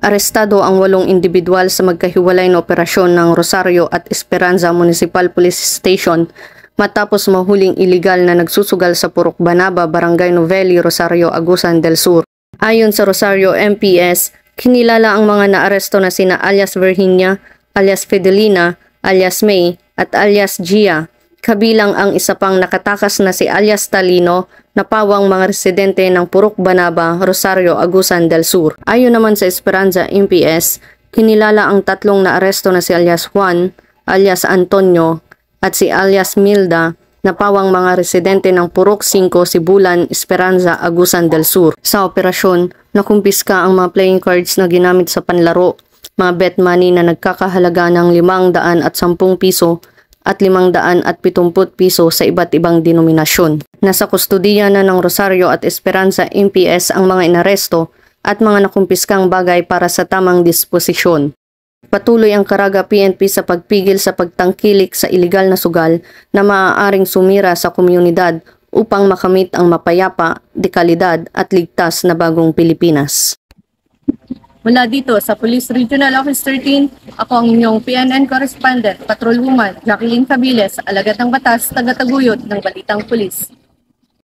Arestado ang 8 individual sa magkahiwalay na operasyon ng Rosario at Esperanza Municipal Police Station matapos mahuling iligal na nagsusugal sa Purok Banaba, Barangay Novelli, Rosario, Agusan del Sur. Ayon sa Rosario MPS, kinilala ang mga naaresto na sina alias Virginia, alias Fidelina, alias May at alias Gia. Kabilang ang isa pang nakatakas na si alias Talino na pawang mga residente ng Purok Banaba, Rosario, Agusan del Sur. Ayon naman sa Esperanza MPS, kinilala ang 3 na aresto na si alias Juan, alias Antonio at si alias Milda na pawang mga residente ng Purok 5, Sibulan, Esperanza, Agusan del Sur. Sa operasyon, nakumpiska ang mga playing cards na ginamit sa panlaro, mga bet money na nagkakahalaga ng 510 piso at 570 piso sa iba't ibang denominasyon. Nasa kustudiya na ng Rosario at Esperanza MPS ang mga inaresto at mga nakumpiskang bagay para sa tamang disposisyon. Patuloy ang Caraga PNP sa pagpigil sa pagtangkilik sa iligal na sugal na maaaring sumira sa komunidad upang makamit ang mapayapa, dekalidad at ligtas na bagong Pilipinas. Mula dito sa Police Regional Office 13, ako ang inyong PNN Correspondent, Patrolwoman Jacqueline Cabiles, alagad ng batas, taga-taguyod ng Balitang Pulis.